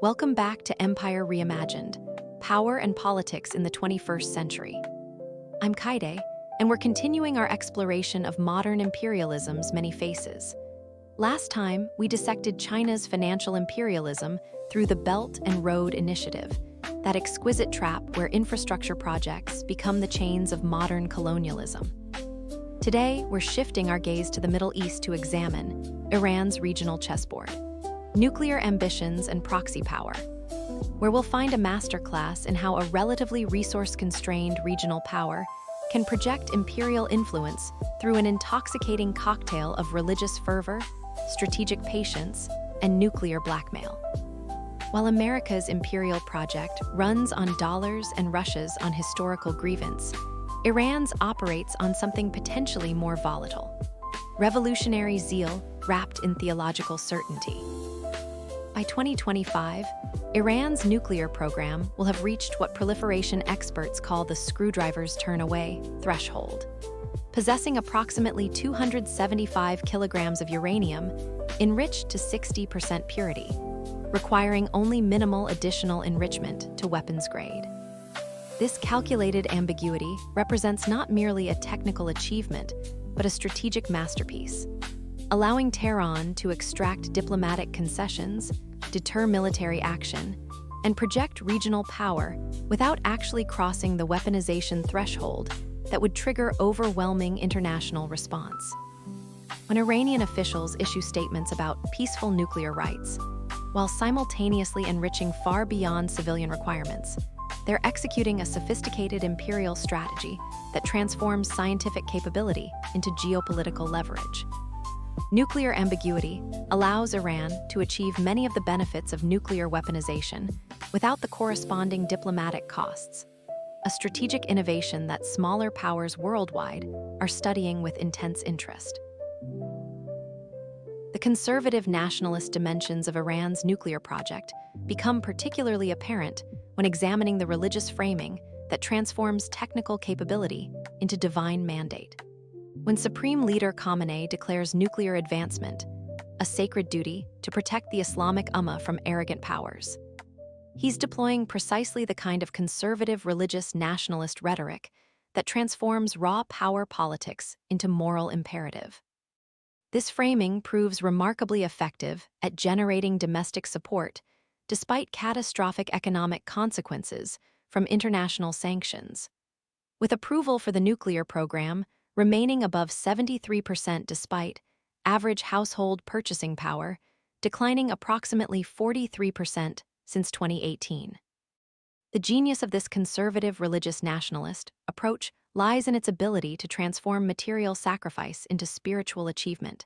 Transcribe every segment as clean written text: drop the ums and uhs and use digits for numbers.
Welcome back to Empire Reimagined, Power and Politics in the 21st Century. I'm Kaede, and we're continuing our exploration of modern imperialism's many faces. Last time, we dissected China's financial imperialism through the Belt and Road Initiative, that exquisite trap where infrastructure projects become the chains of modern colonialism. Today, we're shifting our gaze to the Middle East to examine Iran's regional chessboard, nuclear ambitions and proxy power, where we'll find a masterclass in how a relatively resource-constrained regional power can project imperial influence through an intoxicating cocktail of religious fervor, strategic patience, and nuclear blackmail. While America's imperial project runs on dollars and rushes on historical grievance, Iran's operates on something potentially more volatile: revolutionary zeal wrapped in theological certainty. By 2025, Iran's nuclear program will have reached what proliferation experts call the screwdriver's turn-away threshold, possessing approximately 275 kilograms of uranium enriched to 60% purity, requiring only minimal additional enrichment to weapons grade. This calculated ambiguity represents not merely a technical achievement, but a strategic masterpiece, allowing Tehran to extract diplomatic concessions, deter military action, and project regional power without actually crossing the weaponization threshold that would trigger overwhelming international response. When Iranian officials issue statements about peaceful nuclear rights, while simultaneously enriching far beyond civilian requirements, they're executing a sophisticated imperial strategy that transforms scientific capability into geopolitical leverage. Nuclear ambiguity allows Iran to achieve many of the benefits of nuclear weaponization without the corresponding diplomatic costs, a strategic innovation that smaller powers worldwide are studying with intense interest. The conservative nationalist dimensions of Iran's nuclear project become particularly apparent when examining the religious framing that transforms technical capability into divine mandate. When Supreme Leader Khamenei declares nuclear advancement a sacred duty to protect the Islamic Ummah from arrogant powers, he's deploying precisely the kind of conservative religious nationalist rhetoric that transforms raw power politics into moral imperative. This framing proves remarkably effective at generating domestic support despite catastrophic economic consequences from international sanctions. With approval for the nuclear program remaining above 73% despite average household purchasing power declining approximately 43% since 2018. The genius of this conservative religious nationalist approach lies in its ability to transform material sacrifice into spiritual achievement,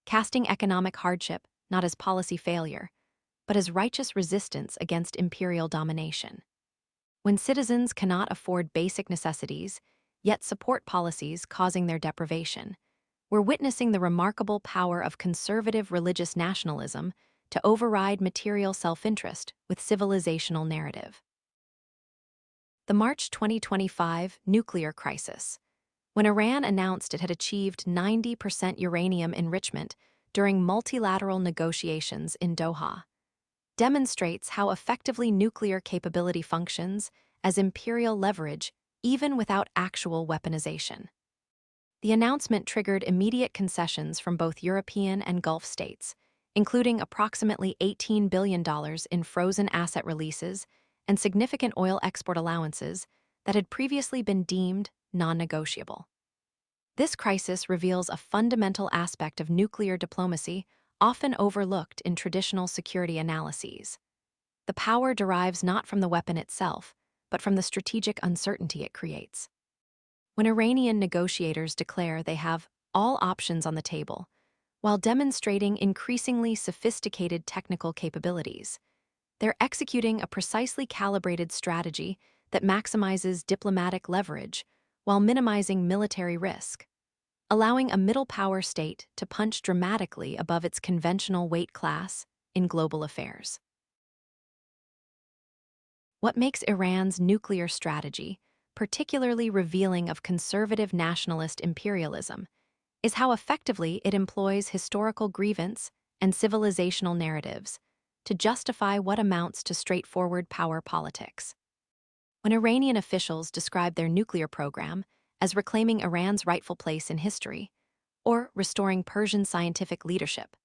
casting economic hardship not as policy failure, but as righteous resistance against imperial domination. When citizens cannot afford basic necessities, yet support policies causing their deprivation, we're witnessing the remarkable power of conservative religious nationalism to override material self-interest with civilizational narrative. The March 2025 nuclear crisis, when Iran announced it had achieved 90% uranium enrichment during multilateral negotiations in Doha, demonstrates how effectively nuclear capability functions as imperial leverage even without actual weaponization. The announcement triggered immediate concessions from both European and Gulf states, including approximately $18 billion in frozen asset releases and significant oil export allowances that had previously been deemed non-negotiable. This crisis reveals a fundamental aspect of nuclear diplomacy often overlooked in traditional security analyses. The power derives not from the weapon itself, but from the strategic uncertainty it creates. When Iranian negotiators declare they have all options on the table, while demonstrating increasingly sophisticated technical capabilities, they're executing a precisely calibrated strategy that maximizes diplomatic leverage while minimizing military risk, allowing a middle power state to punch dramatically above its conventional weight class in global affairs. What makes Iran's nuclear strategy particularly revealing of conservative nationalist imperialism is how effectively it employs historical grievance and civilizational narratives to justify what amounts to straightforward power politics. When Iranian officials describe their nuclear program as reclaiming Iran's rightful place in history or restoring Persian scientific leadership,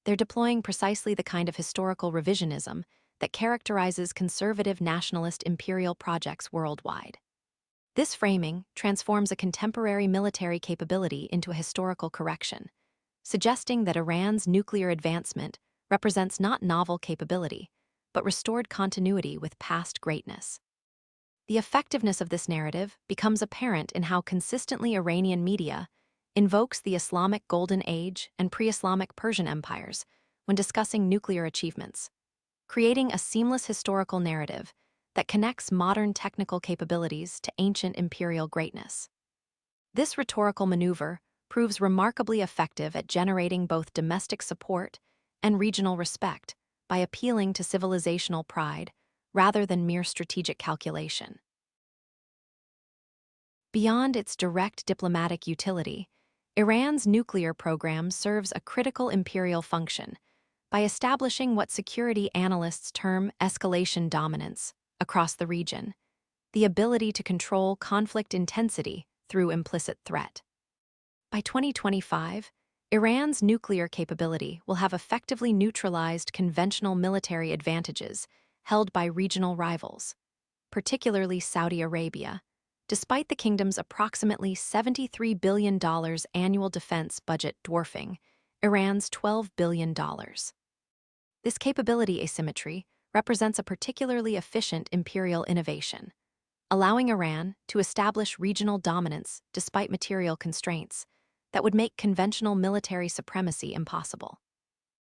they're deploying precisely the kind of historical revisionism that characterizes conservative nationalist imperial projects worldwide. This framing transforms a contemporary military capability into a historical correction, suggesting that Iran's nuclear advancement represents not novel capability, but restored continuity with past greatness. The effectiveness of this narrative becomes apparent in how consistently Iranian media invokes the Islamic Golden Age and pre-Islamic Persian empires when discussing nuclear achievements, creating a seamless historical narrative that connects modern technical capabilities to ancient imperial greatness. This rhetorical maneuver proves remarkably effective at generating both domestic support and regional respect by appealing to civilizational pride rather than mere strategic calculation. Beyond its direct diplomatic utility, Iran's nuclear program serves a critical imperial function by establishing what security analysts term escalation dominance across the region, the ability to control conflict intensity through implicit threat. By 2025, Iran's nuclear capability will have effectively neutralized conventional military advantages held by regional rivals, particularly Saudi Arabia, despite the kingdom's approximately $73 billion annual defense budget dwarfing Iran's $12 billion. This capability asymmetry represents a particularly efficient imperial innovation, allowing Iran to establish regional dominance despite material constraints that would make conventional military supremacy impossible.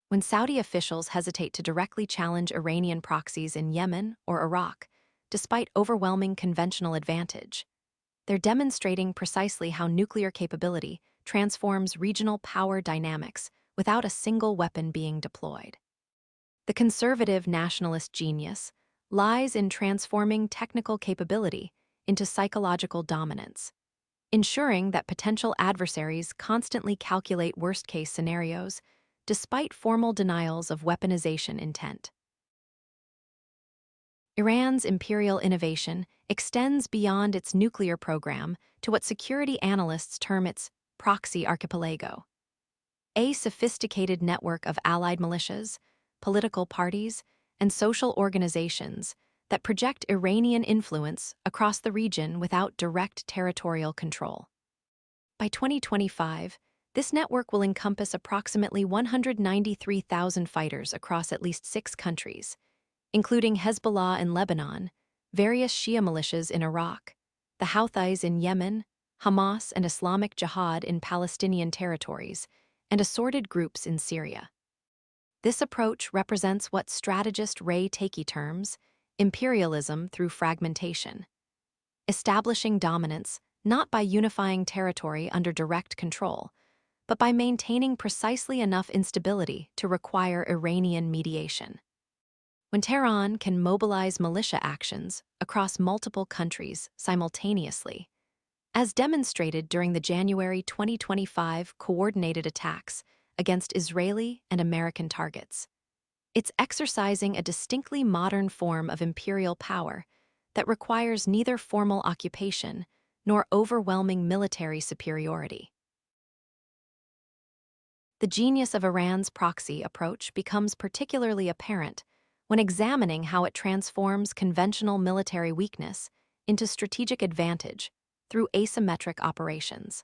When Saudi officials hesitate to directly challenge Iranian proxies in Yemen or Iraq, despite overwhelming conventional advantage, they're demonstrating precisely how nuclear capability transforms regional power dynamics without a single weapon being deployed. The conservative nationalist genius lies in transforming technical capability into psychological dominance, ensuring that potential adversaries constantly calculate worst-case scenarios despite formal denials of weaponization intent. Iran's imperial innovation extends beyond its nuclear program to what security analysts term its Proxy archipelago, a sophisticated network of allied militias, political parties, and social organizations that project Iranian influence across the region without direct territorial control. By 2025, this network will encompass approximately 193,000 fighters across at least 6 countries, including Hezbollah in Lebanon, various Shia militias in Iraq, the Houthis in Yemen, Hamas and Islamic Jihad in Palestinian territories, and assorted groups in Syria. This approach represents what strategist Ray Takey terms imperialism through fragmentation, establishing dominance not by unifying territory under direct control, but by maintaining precisely enough instability to require Iranian mediation. When Tehran can mobilize militia actions across multiple countries simultaneously, as demonstrated during the January 2025 coordinated attacks against Israeli and American targets, it's exercising a distinctly modern form of imperial power that requires neither formal occupation nor overwhelming military superiority. The genius of Iran's proxy approach becomes particularly apparent when examining how it transforms conventional military weakness into strategic advantage through asymmetric operations.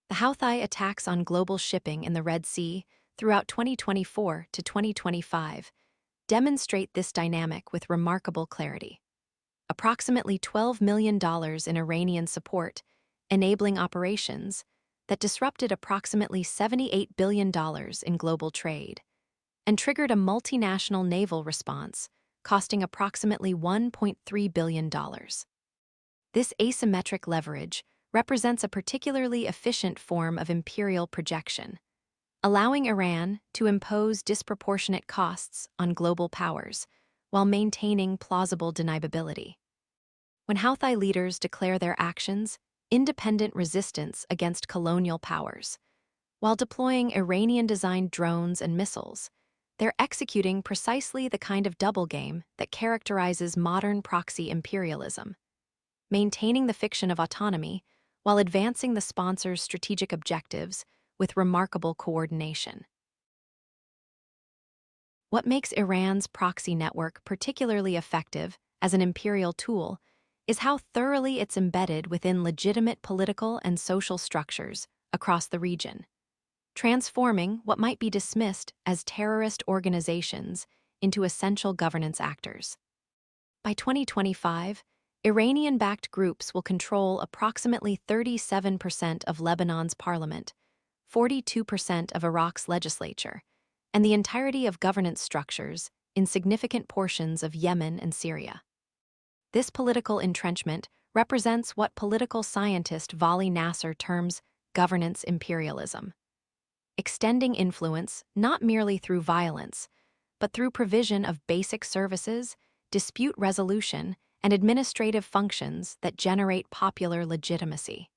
The Houthi attacks on global shipping in the Red Sea throughout 2024 to 2025 demonstrate this dynamic with remarkable clarity. Approximately $12 million in Iranian support, enabling operations that disrupted approximately $78 billion in global trade, and triggered a multinational naval response costing approximately $1.3 billion. This asymmetric leverage represents a particularly efficient form of imperial projection, allowing Iran to impose disproportionate costs on global powers while maintaining plausible deniability. When Houthi leaders declare their actions independent resistance against colonial powers, while deploying Iranian-designed drones and missiles, They're executing precisely the kind of double game that characterizes modern proxy imperialism, maintaining the fiction of autonomy while advancing the sponsor's strategic objectives with remarkable coordination. What makes Iran's proxy network particularly effective as an imperial tool is how thoroughly it's embedded within legitimate political and social structures across the region, transforming what might be dismissed as terrorist organizations into essential governance actors. By 2025, Iranian-backed groups will control approximately 37% of Lebanon's parliament, 42% of Iraq's legislature, and the entirety of governance structures in significant portions of Yemen and Syria. This political entrenchment represents what political scientist Vali Nasser terms governance imperialism, extending influence not merely through violence, but through provision of basic services, dispute resolution, and administrative functions that generate popular legitimacy.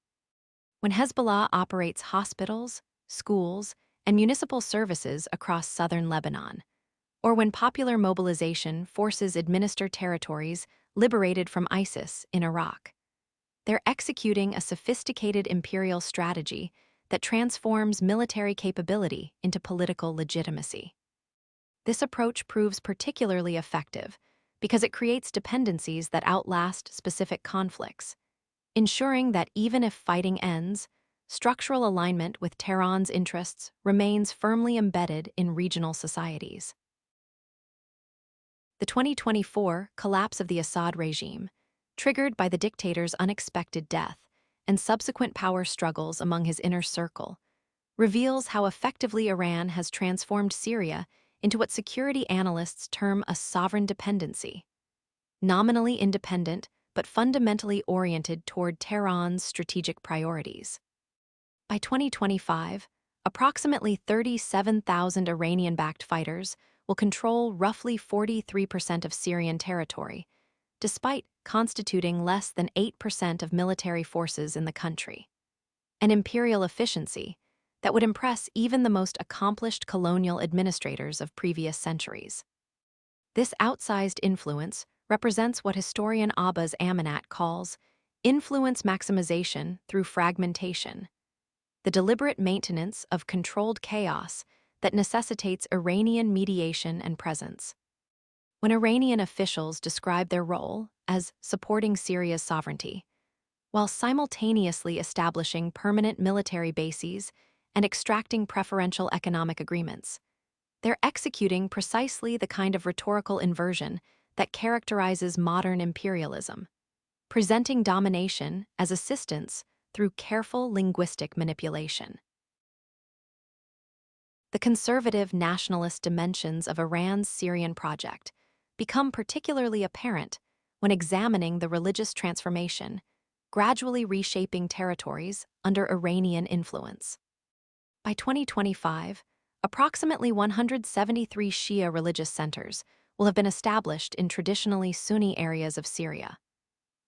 When Hezbollah operates hospitals, schools, and municipal services across southern Lebanon, or when popular mobilization forces administer territories liberated from ISIS in Iraq, they're executing a sophisticated imperial strategy that transforms military capability into political legitimacy. This approach proves particularly effective because it creates dependencies that outlast specific conflicts, ensuring that even if fighting ends, structural alignment with Tehran's interests remains firmly embedded in regional societies. The 2024 collapse of the Assad regime, triggered by the dictator's unexpected death and subsequent power struggles among his inner circle, reveals how effectively Iran has transformed Syria into what security analysts term a sovereign dependency, nominally independent but fundamentally oriented toward Tehran's strategic priorities. By 2025, approximately 37,000 Iranian-backed fighters will control roughly 43% of Syrian territory, despite constituting less than 8% of military forces in the country. An imperial efficiency that would impress even the most accomplished colonial administrators of previous centuries. This outsized influence represents what historian Abbas Amanat calls influence maximization through fragmentation, the deliberate maintenance of controlled chaos that necessitates Iranian mediation and presence. When Iranian officials describe their role as supporting Syria's sovereignty, while simultaneously establishing permanent military bases and extracting preferential economic agreements, they're executing precisely the kind of rhetorical inversion that characterizes modern imperialism, presenting domination as assistance through careful linguistic manipulation. The conservative nationalist dimensions of Iran's Syrian project become particularly apparent when examining the religious transformation, gradually reshaping territories under Iranian influence. By 2025, approximately 173 Shia religious centers will have been established in traditionally Sunni areas of Syria,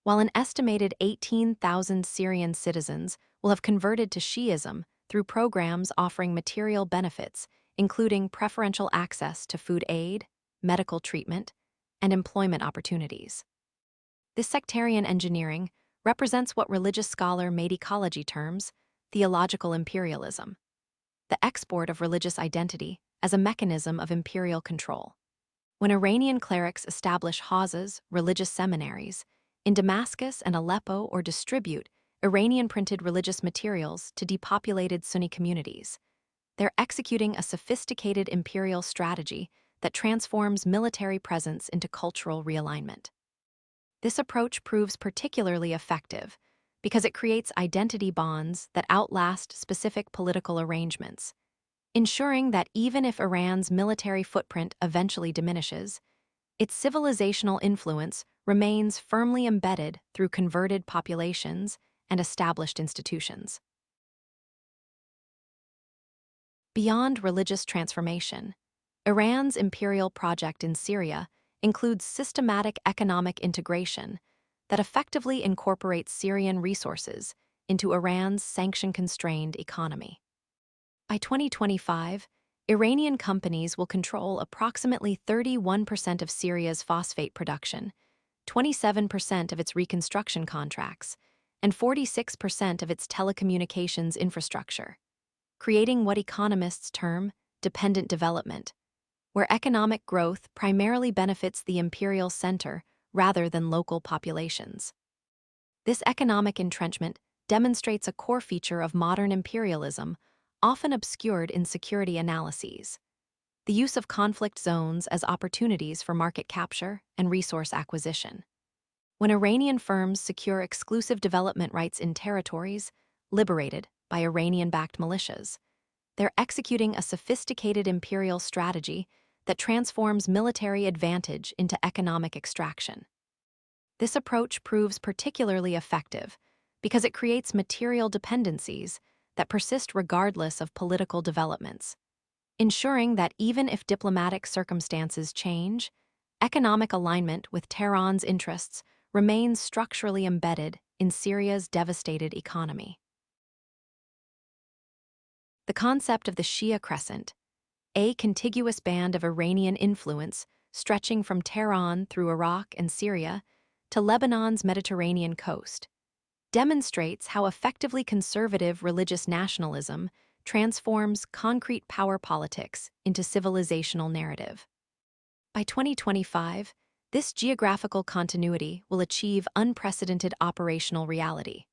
while an estimated 18,000 Syrian citizens will have converted to Shi'ism through programs offering material benefits, including preferential access to food aid, medical treatment, and employment opportunities. This sectarian engineering represents what religious scholar Mehdi Kalaji terms theological imperialism, the export of religious identity as a mechanism of imperial control. When Iranian clerics establish hawzas, religious seminaries, in Damascus and Aleppo or distribute Iranian-printed religious materials to depopulated Sunni communities, they're executing a sophisticated imperial strategy that transforms military presence into cultural realignment. This approach proves particularly effective because it creates identity bonds that outlast specific political arrangements, ensuring that even if Iran's military footprint eventually diminishes, its civilizational influence remains firmly embedded through converted populations and established institutions. Beyond religious transformation, Iran's imperial project in Syria includes systematic economic integration that effectively incorporates Syrian resources into Iran's sanction-constrained economy. By 2025, Iranian companies will control approximately 31% of Syria's phosphate production, 27% of its reconstruction contracts, and 46% of its telecommunications infrastructure, creating what economists term dependent development, where economic growth primarily benefits the imperial center rather than local populations. This economic entrenchment demonstrates a core feature of modern imperialism, often obscured in security analyses: the use of conflict zones as opportunities for market capture and resource acquisition. When Iranian firms secure exclusive development rights in territories liberated by Iranian-backed militias, they're executing a sophisticated imperial strategy that transforms military advantage into economic extraction. This approach proves particularly effective because it creates material dependencies that persist regardless of political developments, ensuring that even if diplomatic circumstances change, economic alignment with Tehran's interests remains structurally embedded in Syria's devastated economy. The concept of the Shia Crescent, a contiguous band of Iranian influence stretching from Tehran through Iraq and Syria to Lebanon's Mediterranean coast, demonstrates how effectively conservative religious nationalism transforms concrete power politics into civilizational narrative. By 2025, this geographical continuity will achieve unprecedented operational reality,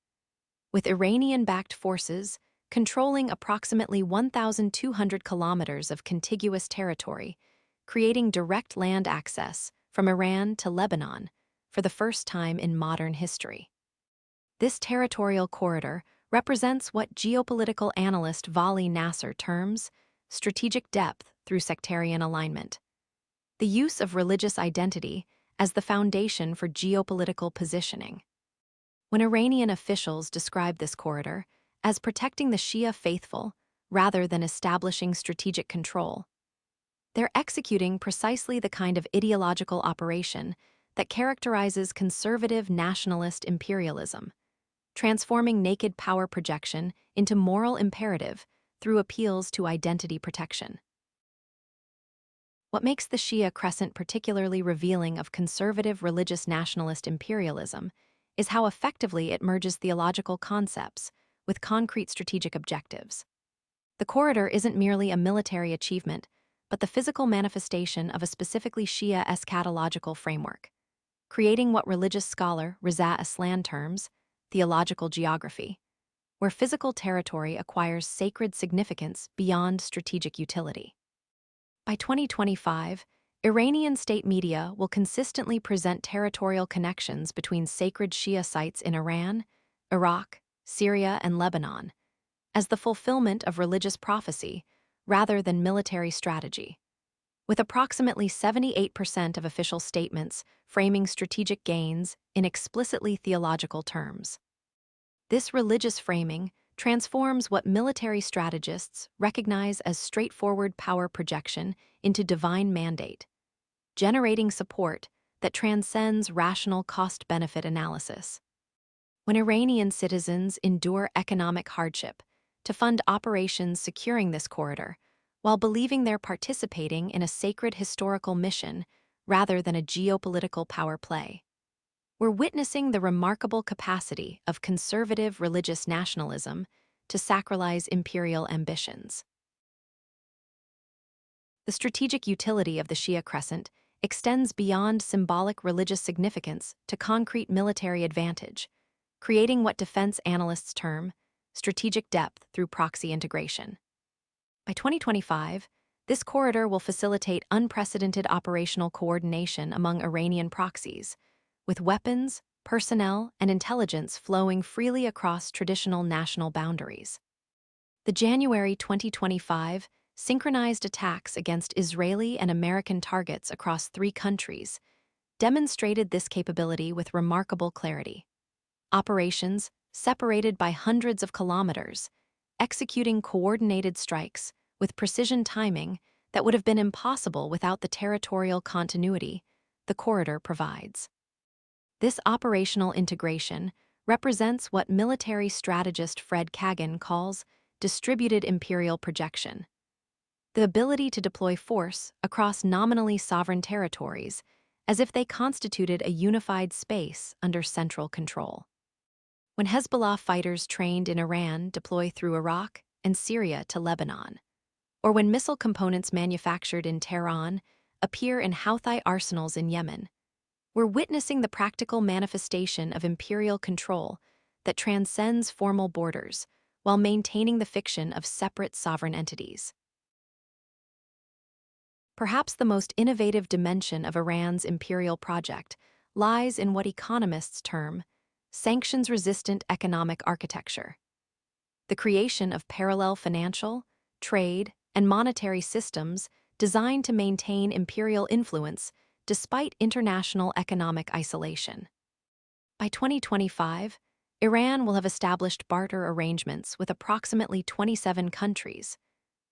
with Iranian-backed forces controlling approximately 1,200 kilometers of contiguous territory, creating direct land access from Iran to Lebanon for the first time in modern history. This territorial corridor represents what geopolitical analyst Vali Nasser terms strategic depth through sectarian alignment, the use of religious identity as the foundation for geopolitical positioning. When Iranian officials describe this corridor as protecting the Shia faithful rather than establishing strategic control, they're executing precisely the kind of ideological operation that characterizes conservative nationalist imperialism, transforming naked power projection into moral imperative through appeals to identity protection. What makes the Shia Crescent particularly revealing of conservative religious nationalist imperialism is how effectively it merges theological concepts with concrete strategic objectives. The corridor isn't merely a military achievement, but the physical manifestation of a specifically Shia eschatological framework, creating what religious scholar Reza Aslan terms theological geography, where physical territory acquires sacred significance beyond strategic utility. By 2025, Iranian state media will consistently present territorial connections between sacred Shia sites in Iran, Iraq, Syria, and Lebanon as the fulfillment of religious prophecy rather than military strategy, with approximately 78% of official statements framing strategic gains in explicitly theological terms. This religious framing transforms what military strategists recognize as straightforward power projection into divine mandate, generating support that transcends rational cost-benefit analysis. When Iranian citizens endure economic hardship to fund operations securing this corridor, while believing they're participating in a sacred historical mission rather than a geopolitical power play, we're witnessing the remarkable capacity of conservative religious nationalism to sacralize imperial ambitions. The strategic utility of the Shia Crescent extends beyond symbolic religious significance to concrete military advantage, creating what defense analysts term strategic depth through proxy integration. By 2025, this corridor will facilitate unprecedented operational coordination among Iranian proxies, with weapons, personnel, and intelligence flowing freely across traditional national boundaries. The January 2025 synchronized attacks against Israeli and American targets across 3 countries demonstrated this capability with remarkable clarity. Operations, separated by hundreds of kilometers, executing coordinated strikes with precision timing that would have been impossible without the territorial continuity the corridor provides. This operational integration represents what military strategist Fred Kagan calls distributed imperial projection, the ability to deploy force across nominally sovereign territories as if they constituted a unified space under central control. When Hezbollah fighters trained in Iran deploy through Iraq and Syria to Lebanon, or when missile components manufactured in Tehran appear in Houthi arsenals in Yemen, we're witnessing the practical manifestation of imperial control that transcends formal borders while maintaining the fiction of separate sovereign entities. Perhaps the most innovative dimension of Iran's imperial project lies in what economists term sanctions-resistant economic architecture. The creation of parallel financial, trade, and monetary systems designed to maintain imperial influence despite international economic isolation. By 2025, Iran will have established barter arrangements with approximately 27 countries,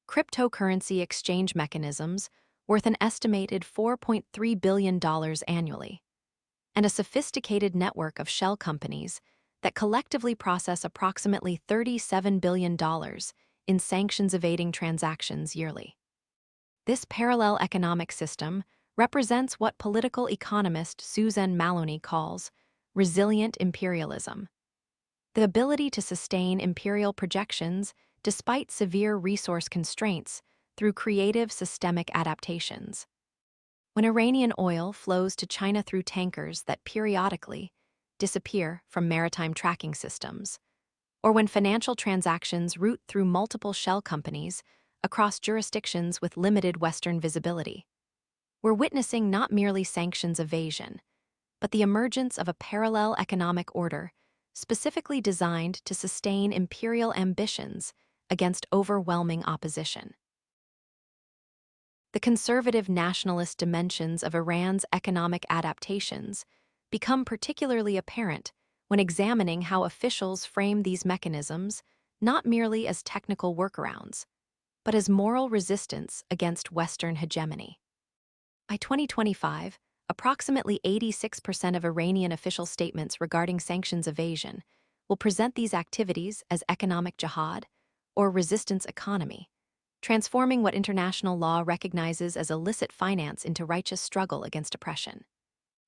cryptocurrency exchange mechanisms worth an estimated $4.3 billion annually, and a sophisticated network of shell companies that collectively process approximately $37 billion in sanctions-evading transactions yearly. This parallel economic system represents what political economist Suzanne Maloney calls resilient imperialism, the ability to sustain imperial projections despite severe resource constraints through creative systemic adaptations. When Iranian oil flows to China through tankers that periodically disappear from maritime tracking systems, or when financial transactions route through multiple shell companies across jurisdictions with limited Western visibility, we're witnessing not merely sanctions evasion, but the emergence of a parallel economic order specifically designed to sustain imperial ambitions against overwhelming opposition. The conservative nationalist dimensions of Iran's economic adaptations become particularly apparent when examining how officials frame these mechanisms not merely as technical workarounds, but as moral resistance against Western hegemony. By 2025, approximately 86% of Iranian official statements regarding sanctions evasion will present these activities as economic jihad or resistance economy, transforming what international law recognizes as illicit finance into righteous struggle against oppression.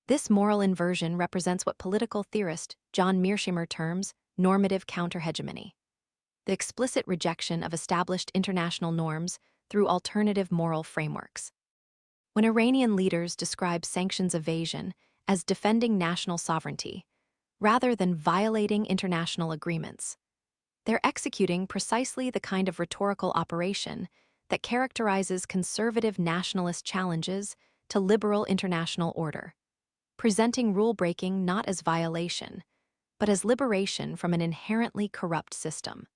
This moral inversion represents what political theorist John Mearsheimer terms normative counter-hegemony, the explicit rejection of established international norms through alternative moral frameworks. When Iranian leaders describe sanctions evasion as defending national sovereignty, rather than violating international agreements, they're executing precisely the kind of rhetorical operation that characterizes conservative nationalist challenges to liberal international order, presenting rule-breaking not as violation, but as liberation from an inherently corrupt system.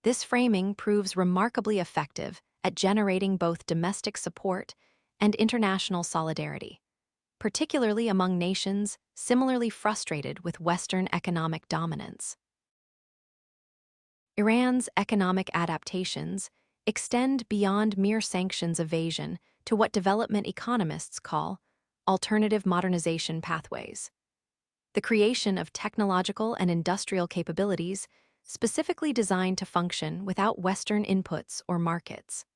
This framing proves remarkably effective at generating both domestic support and international solidarity, particularly among nations similarly frustrated with Western economic dominance. Iran's economic adaptations extend beyond mere sanctions evasion to what development economists call alternative modernization pathways, the creation of technological and industrial capabilities specifically designed to function without Western inputs or markets.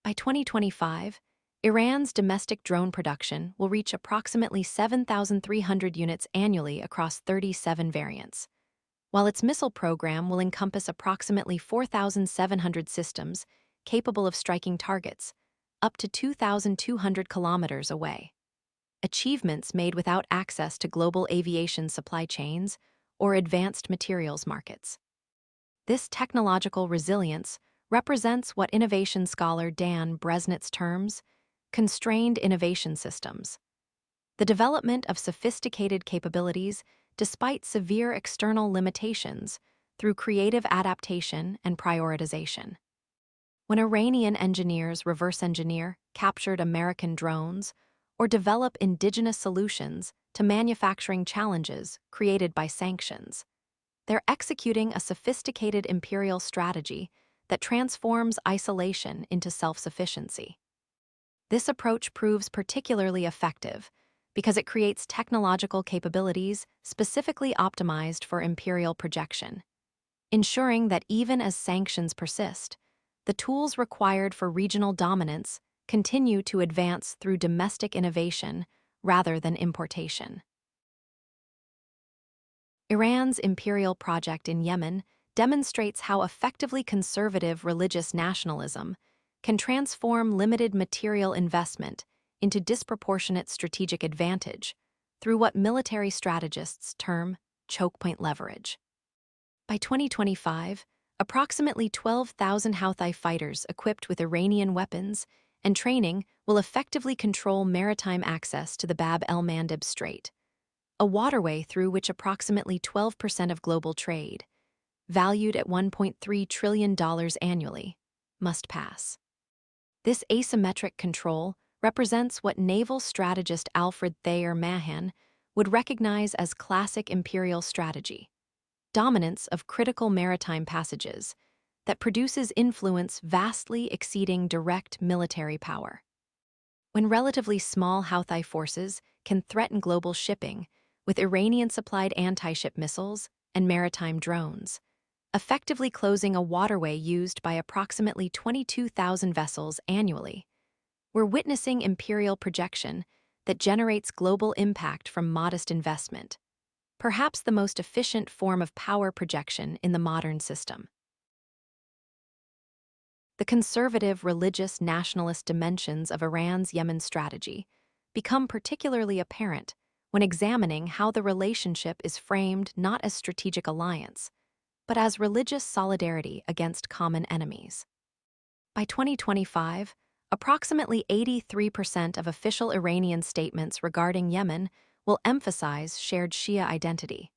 By 2025, Iran's domestic drone production will reach approximately 7,300 units annually across 37 variants, while its missile program will encompass approximately 4,700 systems capable of striking targets up to 2,200 kilometers away. Achievements made without access to global aviation supply chains or advanced materials markets. This technological resilience represents what innovation scholar Dan Bresnitz terms constrained innovation systems, the development of sophisticated capabilities despite severe external limitations through creative adaptation and prioritization. When Iranian engineers reverse engineer captured American drones or develop indigenous solutions to manufacturing challenges created by sanctions, they're executing a sophisticated imperial strategy that transforms isolation into self-sufficiency. This approach proves particularly effective because it creates technological capabilities specifically optimized for imperial projection, ensuring that even as sanctions persist, the tools required for regional dominance continue to advance through domestic innovation rather than importation. Iran's imperial project in Yemen demonstrates how effectively conservative religious nationalism can transform limited material investment into disproportionate strategic advantage through what military strategists term choke point leverage. By 2025, approximately 12,000 Houthi fighters equipped with Iranian weapons and training will effectively control maritime access to the Bab el-Mandeb Strait, a waterway through which approximately 12% of global trade, valued at $1.3 trillion annually, must pass. This asymmetric control represents what naval strategist Alfred Thayer Mahan would recognize as classic imperial strategy: dominance of critical maritime passages that produces influence vastly exceeding direct military power. When relatively small Houthi forces can threaten global shipping with Iranian-supplied anti-ship missiles and maritime drones, effectively closing a waterway used by approximately 22,000 vessels annually, we're witnessing imperial projection that generates global impact from modest investment, perhaps the most efficient form of power projection in the modern system. The conservative religious nationalist dimensions of Iran's Yemen strategy become particularly apparent when examining how the relationship is framed not as strategic alliance, but as religious solidarity against common enemies. By 2025, approximately 83% of official Iranian statements regarding Yemen will emphasize shared Shia identity.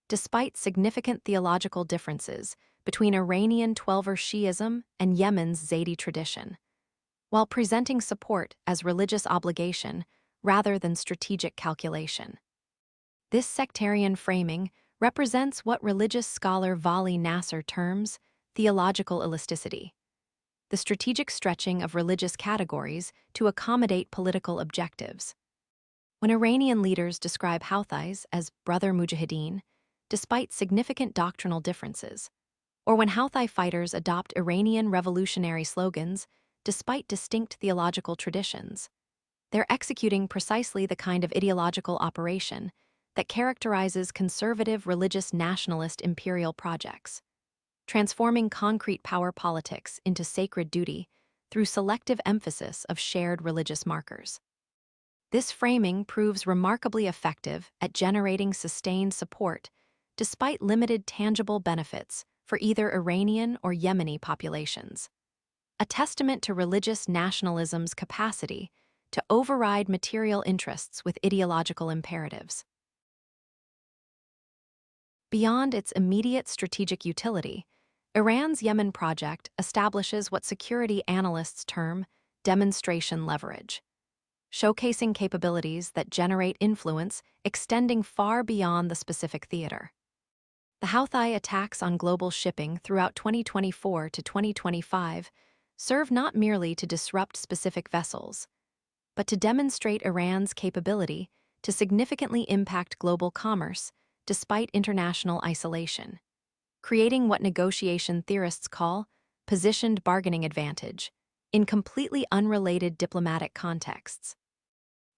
Despite significant theological differences between Iranian Twelver Shi'ism and Yemen's Zaydi tradition, while presenting support as religious obligation rather than strategic calculation. This sectarian framing represents what religious scholar Vali Nasser terms theological elasticity, the strategic stretching of religious categories to accommodate political objectives. When Iranian leaders describe Houthis as brother mujahideen, despite significant doctrinal differences, or when Houthi fighters adopt Iranian revolutionary slogans despite distinct theological traditions, they're executing precisely the kind of ideological operation that characterizes conservative religious nationalist imperial projects, transforming concrete power politics into sacred duty through selective emphasis of shared religious markers. This framing proves remarkably effective at generating sustained support despite limited tangible benefits for either Iranian or Yemeni populations, a testament to religious nationalism's capacity to override material interests with ideological imperatives. Beyond its immediate strategic utility, Iran's Yemen project establishes what security analysts term demonstration leverage, showcasing capabilities that generate influence extending far beyond the specific theater. The Houthi attacks on global shipping throughout 2024 to 2025 serve not merely to disrupt specific vessels, but to demonstrate Iran's capability to significantly impact global commerce despite international isolation, creating what negotiation theorists call positioned bargaining advantage in completely unrelated diplomatic contexts.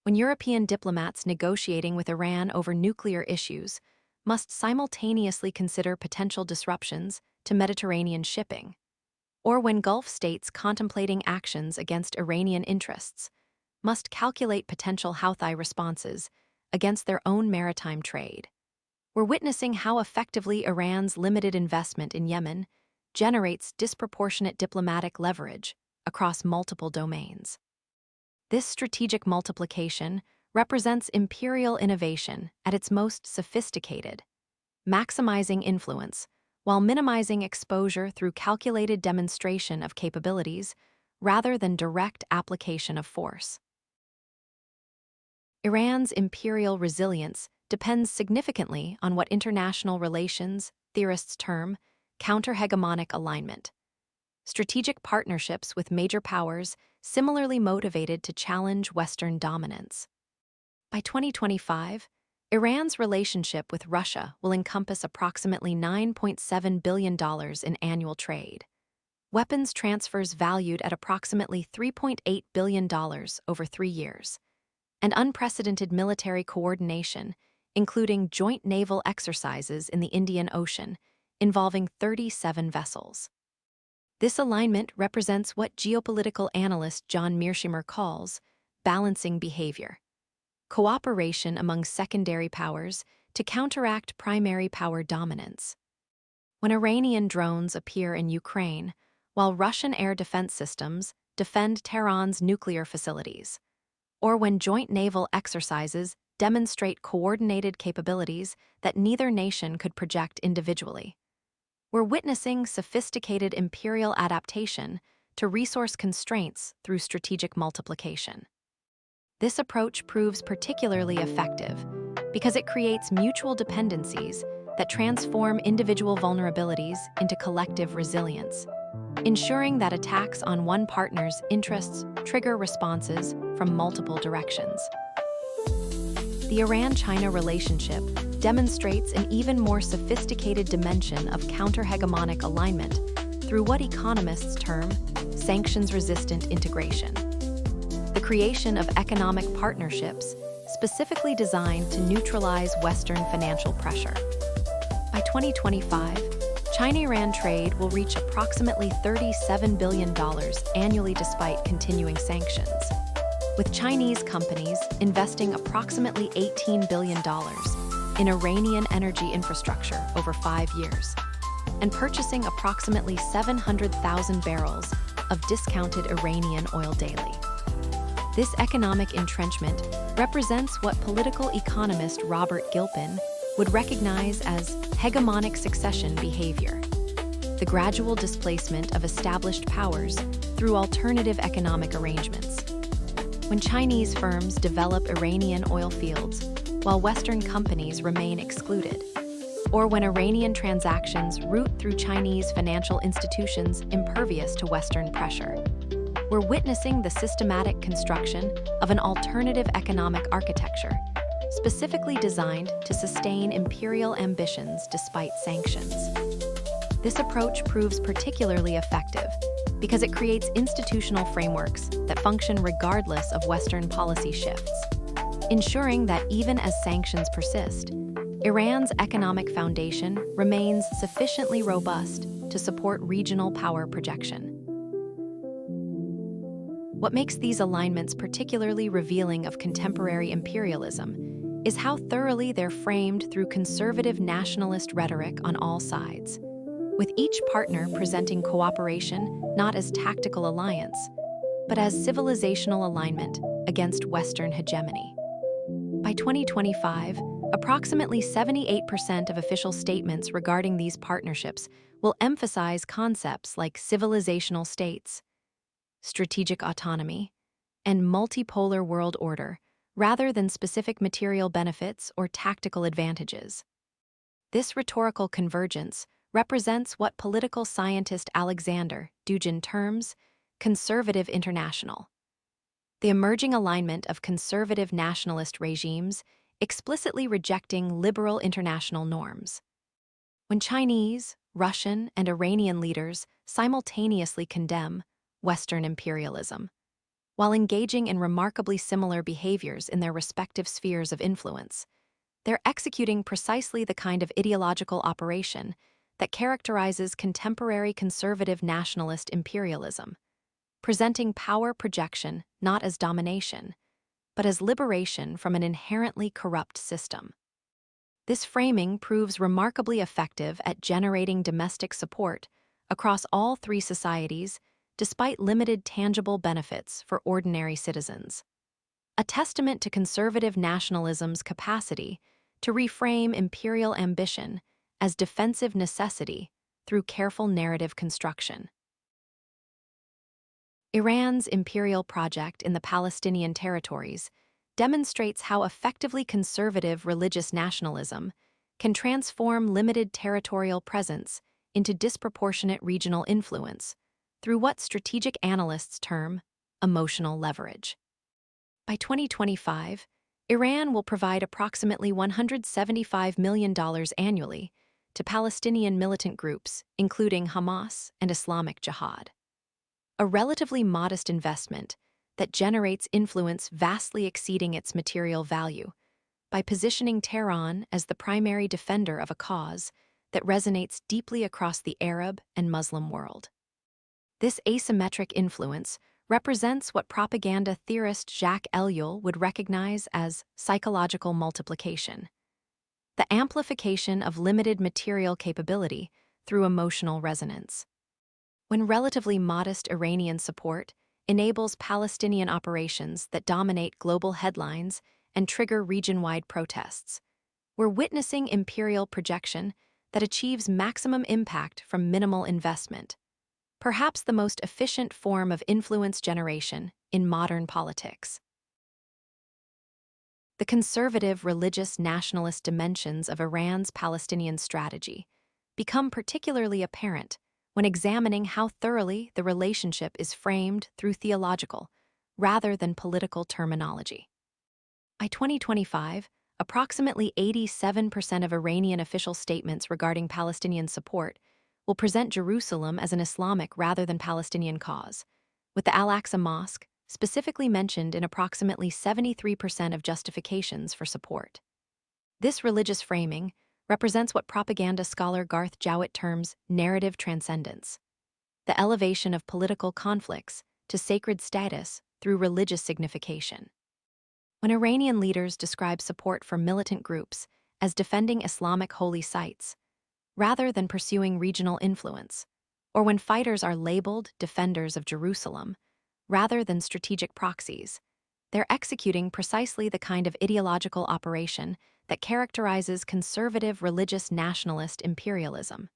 When European diplomats negotiating with Iran over nuclear issues must simultaneously consider potential disruptions to Mediterranean shipping, or when Gulf states contemplating actions against Iranian interests must calculate potential Houthi responses against their own maritime trade, we're witnessing how effectively Iran's limited investment in Yemen generates disproportionate diplomatic leverage across multiple domains. This strategic multiplication represents imperial innovation at its most sophisticated, maximizing influence while minimizing exposure through calculated demonstration of capabilities rather than direct application of force. Iran's imperial resilience depends significantly on what international relations theorists term counter-hegemonic alignment, strategic partnerships with major powers similarly motivated to challenge Western dominance. By 2025, Iran's relationship with Russia will encompass approximately $9.7 billion in annual trade, weapons transfers valued at approximately $3.8 billion over 3 years, and unprecedented military coordination, including joint naval exercises in the Indian Ocean, involving 37 vessels. This alignment represents what geopolitical analyst John Mearsheimer calls balancing behavior, cooperation among secondary powers to counteract primary power dominance. When Iranian drones appear in Ukraine, while Russian air defense systems defend Tehran's nuclear facilities, or when joint naval exercises demonstrate coordinated capabilities that neither nation could project individually, we're witnessing sophisticated imperial adaptation to resource constraints through strategic multiplication. This approach proves particularly effective because it creates mutual dependencies that transform individual vulnerabilities into collective resilience, ensuring that attacks on one partner's interests trigger responses from multiple directions. The Iran-China relationship demonstrates an even more sophisticated dimension of counter-hegemonic alignment through what economists term sanctions-resistant integration. The creation of economic partnerships specifically designed to neutralize Western financial pressure. By 2025, China-Iran trade will reach approximately $37 billion annually despite continuing sanctions, with Chinese companies investing approximately $18 billion in Iranian energy infrastructure over 5 years, and purchasing approximately 700,000 barrels of discounted Iranian oil daily. This economic entrenchment represents what political economist Robert Gilpin would recognize as hegemonic succession behavior, the gradual displacement of established powers through alternative economic arrangements. When Chinese firms develop Iranian oil fields while Western companies remain excluded, or when Iranian transactions route through Chinese financial institutions impervious to Western pressure, we're witnessing the systematic construction of an alternative economic architecture specifically designed to sustain imperial ambitions despite sanctions. This approach proves particularly effective because it creates institutional frameworks that function regardless of Western policy shifts, ensuring that even as sanctions persist, Iran's economic foundation remains sufficiently robust to support regional power projection. What makes these alignments particularly revealing of contemporary imperialism is how thoroughly they're framed through conservative nationalist rhetoric on all sides, with each partner presenting cooperation not as tactical alliance, but as civilizational alignment against Western hegemony. By 2025, approximately 78% of official statements regarding these partnerships will emphasize concepts like civilizational states, strategic autonomy, and multipolar world order, rather than specific material benefits or tactical advantages. This rhetorical convergence represents what political scientist Alexander Dugin terms conservative international, the emerging alignment of conservative nationalist regimes explicitly rejecting liberal international norms. When Chinese, Russian, and Iranian leaders simultaneously condemn Western imperialism, while engaging in remarkably similar behaviors in their respective spheres of influence, they're executing precisely the kind of ideological operation that characterizes contemporary conservative nationalist imperialism, presenting power projection not as domination, but as liberation from an inherently corrupt system. This framing proves remarkably effective at generating domestic support across all three societies despite limited tangible benefits for ordinary citizens, a testament to conservative nationalism's capacity to reframe imperial ambition as defensive necessity through careful narrative construction. Iran's imperial project in the Palestinian territories demonstrates how effectively conservative religious nationalism can transform limited territorial presence into disproportionate regional influence through what strategic analysts term emotional leverage. By 2025, Iran will provide approximately $175 million annually to Palestinian militant groups, including Hamas and Islamic Jihad. A relatively modest investment that generates influence vastly exceeding its material value by positioning Tehran as the primary defender of a cause that resonates deeply across the Arab and Muslim world. This asymmetric influence represents what propaganda theorist Jacques Ellul would recognize as psychological multiplication, the amplification of limited material capability through emotional resonance. When relatively modest Iranian support enables Palestinian operations that dominate global headlines and trigger region-wide protests, we're witnessing imperial projection that achieves maximum impact from minimal investment, perhaps the most efficient form of influence generation in modern politics. The conservative religious nationalist dimensions of Iran's Palestinian strategy become particularly apparent when examining how thoroughly the relationship is framed through theological rather than political terminology. By 2025, approximately 87% of Iranian official statements regarding Palestinian support will present Jerusalem as an Islamic rather than Palestinian cause, with the Al-Aqsa Mosque specifically mentioned in approximately 73% of justifications for support. This religious framing represents what propaganda scholar Garth Jowett terms narrative transcendence, the elevation of political conflicts to sacred status through religious signification. When Iranian leaders describe support for militant groups as defending Islamic holy sites, rather than pursuing regional influence, or when fighters are labeled defenders of Jerusalem, rather than strategic proxies, they're executing precisely the kind of ideological operation that characterizes conservative religious nationalist imperialism,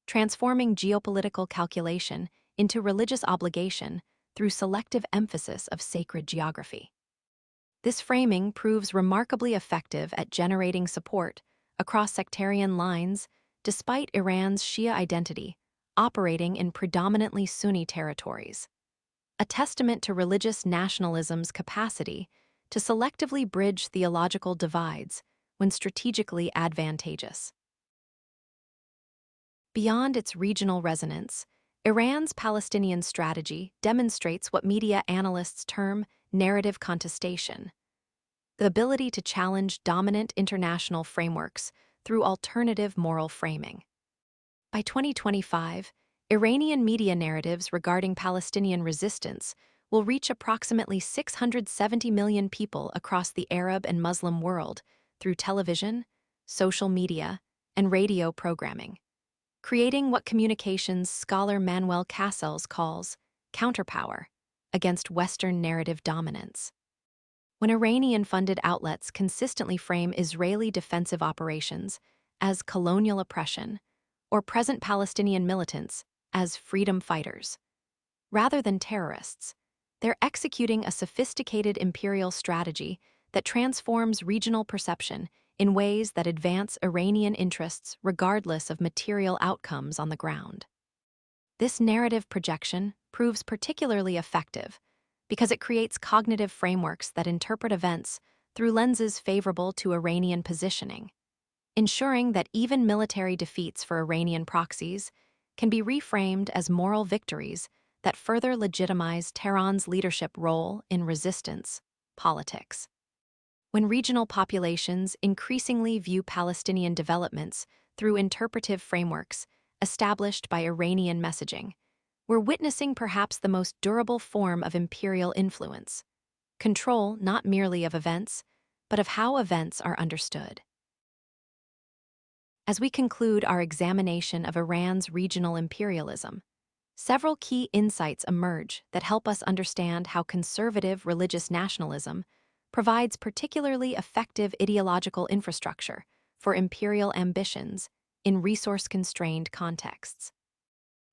transforming geopolitical calculation into religious obligation through selective emphasis of sacred geography. This framing proves remarkably effective at generating support across sectarian lines despite Iran's Shia identity operating in predominantly Sunni territories, a testament to religious nationalism's capacity to selectively bridge theological divides when strategically advantageous. Beyond its regional resonance, Iran's Palestinian strategy demonstrates what media analysts term narrative contestation, the ability to challenge dominant international frameworks through alternative moral framing. By 2025, Iranian media narratives regarding Palestinian resistance will reach approximately 670 million people across the Arab and Muslim world through television, social media, and radio programming, creating what communications scholar Manuel Castells calls counterpower against Western narrative dominance. When Iranian-funded outlets consistently frame Israeli defensive operations as colonial oppression or present Palestinian militants as freedom fighters, rather than terrorists, they're executing a sophisticated imperial strategy that transforms regional perception in ways that advance Iranian interests regardless of material outcomes on the ground. This narrative projection proves particularly effective because it creates cognitive frameworks that interpret events through lenses favorable to Iranian positioning, ensuring that even military defeats for Iranian proxies can be reframed as moral victories that further legitimize Tehran's leadership role in resistance politics. When regional populations increasingly view Palestinian developments through interpretive frameworks established by Iranian messaging, we're witnessing perhaps the most durable form of imperial influence, control not merely of events, but of how events are understood. As we conclude our examination of Iran's regional imperialism, several key insights emerge that help us understand how conservative religious nationalism provides particularly effective ideological infrastructure for imperial ambitions in resource-constrained contexts.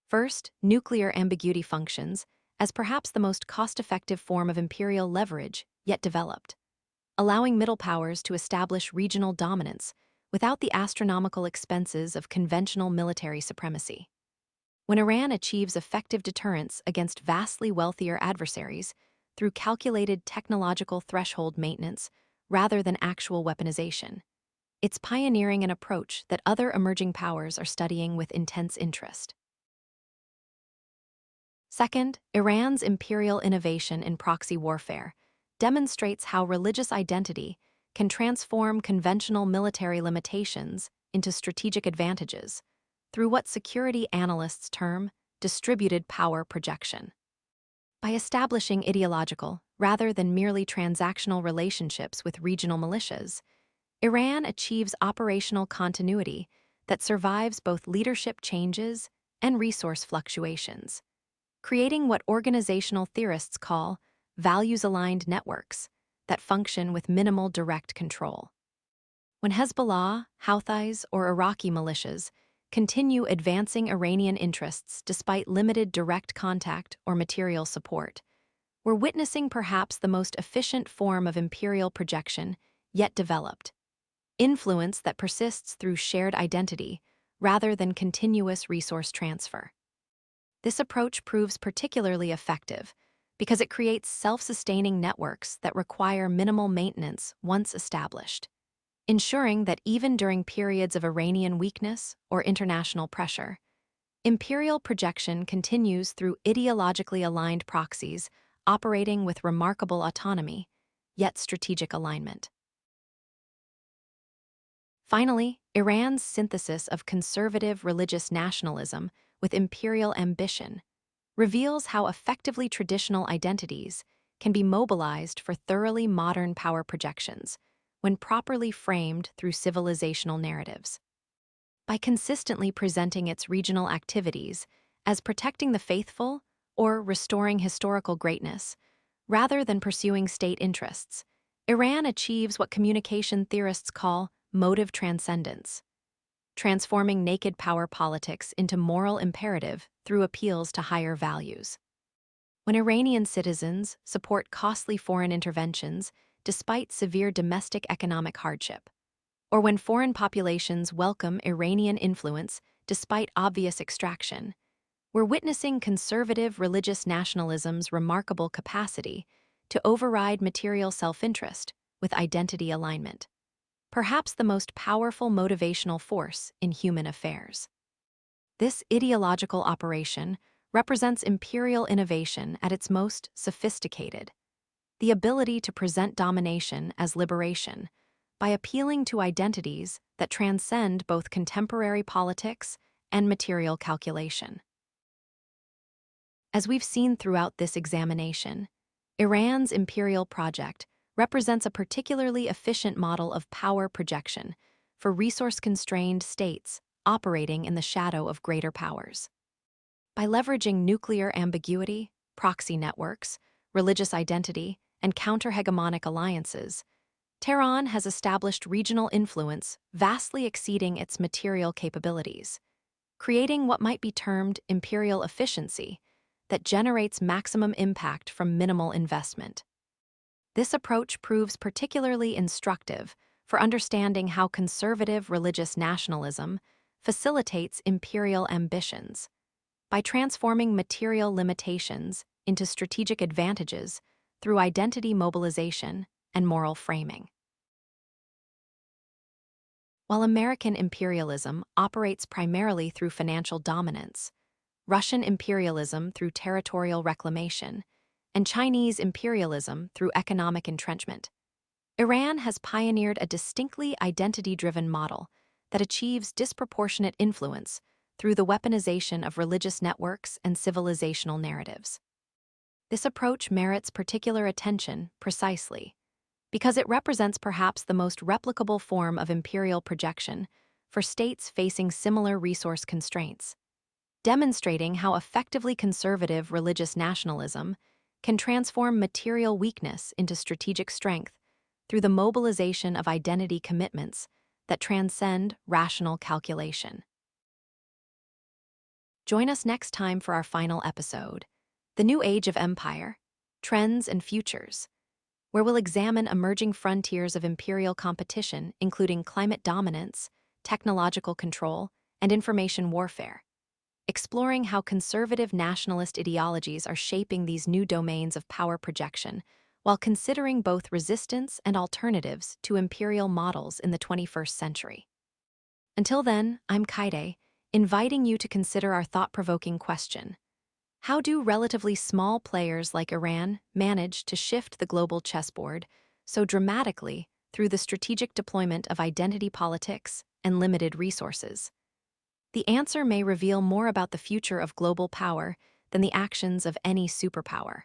First, nuclear ambiguity functions as perhaps the most cost-effective form of imperial leverage yet developed, allowing middle powers to establish regional dominance without the astronomical expenses of conventional military supremacy. When Iran achieves effective deterrence against vastly wealthier adversaries through calculated technological threshold maintenance rather than actual weaponization, it's pioneering an approach that other emerging powers are studying with intense interest. Second, Iran's imperial innovation in proxy warfare demonstrates how religious identity can transform conventional military limitations into strategic advantages through what security analysts term distributed power projection. By establishing ideological, rather than merely transactional relationships with regional militias, Iran achieves operational continuity that survives both leadership changes and resource fluctuations, creating what organizational theorists call values-aligned networks that function with minimal direct control. When Hezbollah, Houthis, or Iraqi militias continue advancing Iranian interests despite limited direct contact or material support, we're witnessing perhaps the most efficient form of imperial projection yet developed, influence that persists through shared identity rather than continuous resource transfer. This approach proves particularly effective because it creates self-sustaining networks that require minimal maintenance once established, ensuring that even during periods of Iranian weakness or international pressure, imperial projection continues through ideologically aligned proxies operating with remarkable autonomy, yet strategic alignment. Finally, Iran's synthesis of conservative religious nationalism with imperial ambition reveals how effectively traditional identities can be mobilized for thoroughly modern power projections when properly framed through civilizational narratives. By consistently presenting its regional activities as protecting the faithful or restoring historical greatness, rather than pursuing state interests, Iran achieves what communication theorists call motive transcendence, transforming naked power politics into moral imperative through appeals to higher values. When Iranian citizens support costly foreign interventions despite severe domestic economic hardship, or when foreign populations welcome Iranian influence despite obvious extraction, we're witnessing conservative religious nationalism's remarkable capacity to override material self-interest with identity alignment, perhaps the most powerful motivational force in human affairs. This ideological operation represents imperial innovation at its most sophisticated, the ability to present domination as liberation by appealing to identities that transcend both contemporary politics and material calculation. As we've seen throughout this examination, Iran's imperial project represents a particularly efficient model of power projection for resource-constrained states operating in the shadow of greater powers. By leveraging nuclear ambiguity, proxy networks, religious identity, and counter-hegemonic alliances, Tehran has established regional influence vastly exceeding its material capabilities, creating what might be termed imperial efficiency that generates maximum impact from minimal investment. This approach proves particularly instructive for understanding how conservative religious nationalism facilitates imperial ambitions by transforming material limitations into strategic advantages through identity mobilization and moral framing. While American imperialism operates primarily through financial dominance, Russian imperialism through territorial reclamation, and Chinese imperialism through economic entrenchment, Iran has pioneered a distinctly identity-driven model that achieves disproportionate influence through the weaponization of religious networks and civilizational narratives. This approach merits particular attention precisely because it represents perhaps the most replicable form of imperial projection for states facing similar resource constraints, demonstrating how effectively conservative religious nationalism can transform material weakness into strategic strength through the mobilization of identity commitments that transcend rational calculation. Join us next time for our final episode, The New Age of Empire, Trends and Futures, where we'll examine emerging frontiers of imperial competition, including climate dominance, technological control, and information warfare, exploring how conservative nationalist ideologies are shaping these new domains of power projection while considering both resistance and alternatives to imperial models in the 21st century. Until then, I'm Kaede, inviting you to consider our thought-provoking question. How do relatively small players like Iran manage to shift the global chessboard so dramatically through the strategic deployment of identity politics and limited resources? The answer may reveal more about the future of global power than the actions of any superpower.